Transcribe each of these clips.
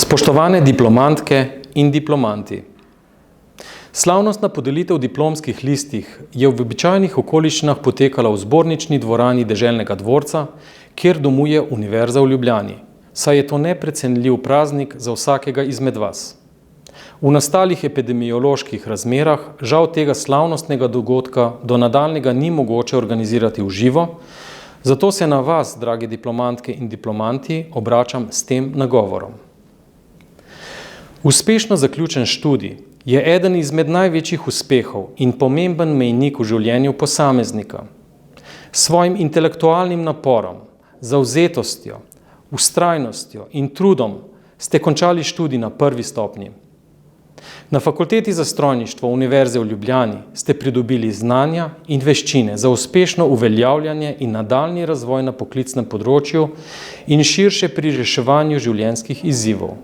Spoštovane diplomantke in diplomanti, slavnostna podelitev diplomskih listih je v običajnih okoliščinah potekala v zbornični dvorani Deželnega dvorca, kjer domuje Univerza v Ljubljani, saj je to neprecenljiv praznik za vsakega izmed vas. V nastalih epidemioloških razmerah žal tega slavnostnega dogodka do nadaljnjega ni mogoče organizirati v živo, zato se na vas, dragi diplomantke in diplomanti, obračam s tem nagovorom. Uspešno zaključen študij je eden izmed največjih uspehov in pomemben mejnik v življenju posameznika. S svojim intelektualnim naporom, zavzetostjo, vztrajnostjo in trudom ste končali študij na prvi stopnji. Na Fakulteti za strojništvo Univerze v Ljubljani ste pridobili znanja in veščine za uspešno uveljavljanje in nadaljnji razvoj na poklicnem področju in širše pri reševanju življenjskih izzivov.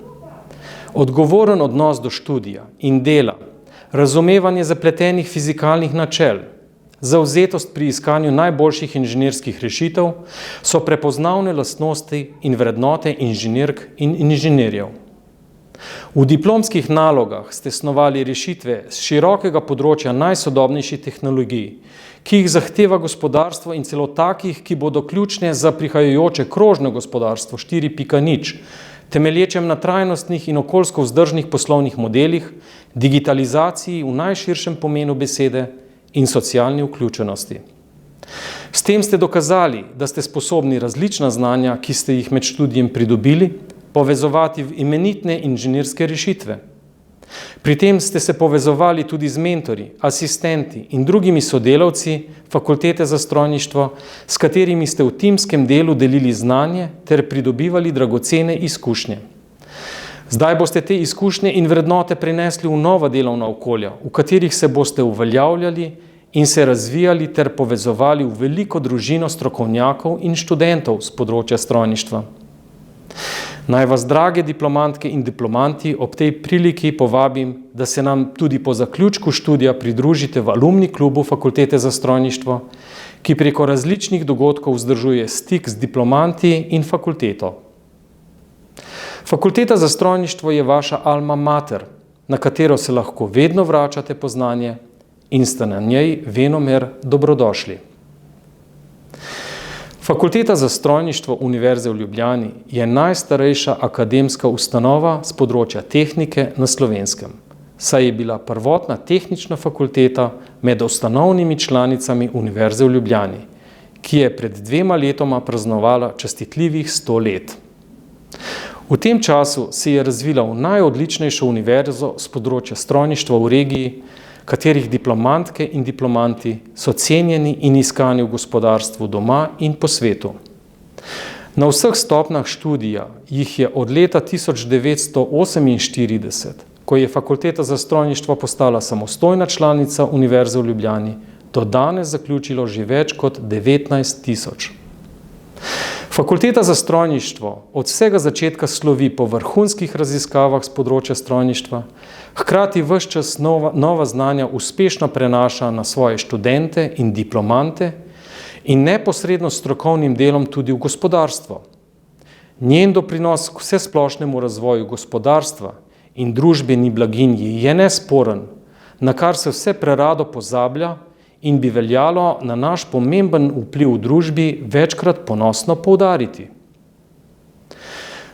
Odgovoren odnos do študija in dela, razumevanje zapletenih fizikalnih načel, zavzetost pri iskanju najboljših inženirskih rešitev so prepoznavne lastnosti in vrednote inženirk in inženirjev. V diplomskih nalogah ste snovali rešitve z širokega področja najsodobnejših tehnologij, ki jih zahteva gospodarstvo in celo takih, ki bodo ključne za prihajajoče krožno gospodarstvo 4.0, temelječem na trajnostnih in okoljsko vzdržnih poslovnih modelih, digitalizaciji v najširšem pomenu besede in socialni vključenosti. S tem ste dokazali, da ste sposobni različna znanja, ki ste jih med študijem pridobili, povezovati v imenitne inženirske rešitve. Pri tem ste se povezovali tudi z mentorji, asistenti in drugimi sodelavci Fakultete za strojništvo, s katerimi ste v timskem delu delili znanje ter pridobivali dragocene izkušnje. Zdaj boste te izkušnje in vrednote prinesli v nova delovna okolja, v katerih se boste uveljavljali in se razvijali ter povezovali v veliko družino strokovnjakov in študentov z področja strojništva. Naj vas, drage diplomantke in diplomanti, ob tej priliki povabim, da se nam tudi po zaključku študija pridružite v alumni klubu Fakultete za strojništvo, ki preko različnih dogodkov vzdržuje stik z diplomanti in fakulteto. Fakulteta za strojništvo je vaša alma mater, na katero se lahko vedno vračate po znanje in ste na njej venomer dobrodošli. Fakulteta za strojništvo Univerze v Ljubljani je najstarejša akademska ustanova z področja tehnike na Slovenskem, saj je bila prvotna tehnična fakulteta med ustanovnimi članicami Univerze v Ljubljani, ki je pred 2 letoma praznovala častitljivih 100 let. V tem času se je razvila v najodličnejšo univerzo z področja strojništva v regiji, katerih diplomantke in diplomanti so cenjeni in iskani v gospodarstvu doma in po svetu. Na vseh stopnjah študija jih je od leta 1948, ko je Fakulteta za strojništvo postala samostojna članica Univerze v Ljubljani, do danes zaključilo že več kot 19.000. Fakulteta za strojništvo od vsega začetka slovi po vrhunskih raziskavah z področja strojništva, hkrati ves čas nova znanja uspešno prenaša na svoje študente in diplomante in neposredno s strokovnim delom tudi v gospodarstvo. Njen doprinos k vsesplošnemu razvoju gospodarstva in družbeni blaginji je nesporen, na kar se vse prerado pozablja in bi veljalo na naš pomemben vpliv v družbi večkrat ponosno poudariti.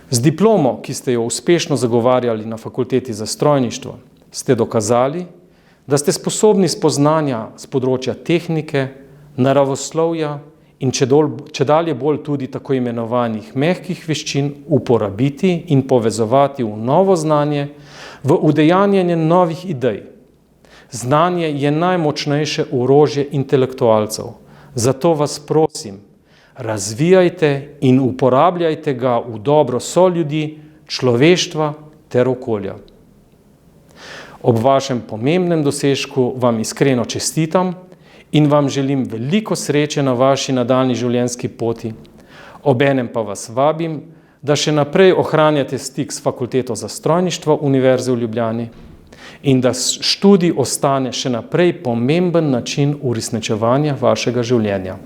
Z diplomo, ki ste jo uspešno zagovarjali na Fakulteti za strojništvo, ste dokazali, da ste sposobni spoznanja z področja tehnike, naravoslovja in čedalje bolj tudi tako imenovanih mehkih veščin uporabiti in povezovati v novo znanje, v udejanjanje novih idej. Znanje je najmočnejše orožje intelektualcev, zato vas prosim, razvijajte in uporabljajte ga v dobro soljudi, človeštva ter okolja. Ob vašem pomembnem dosežku vam iskreno čestitam in vam želim veliko sreče na vaši nadaljnji življenjski poti. Obenem pa vas vabim, da še naprej ohranjate stik s Fakulteto za strojništvo Univerze v Ljubljani in da študij ostane še naprej pomemben način uresničevanja vašega življenja.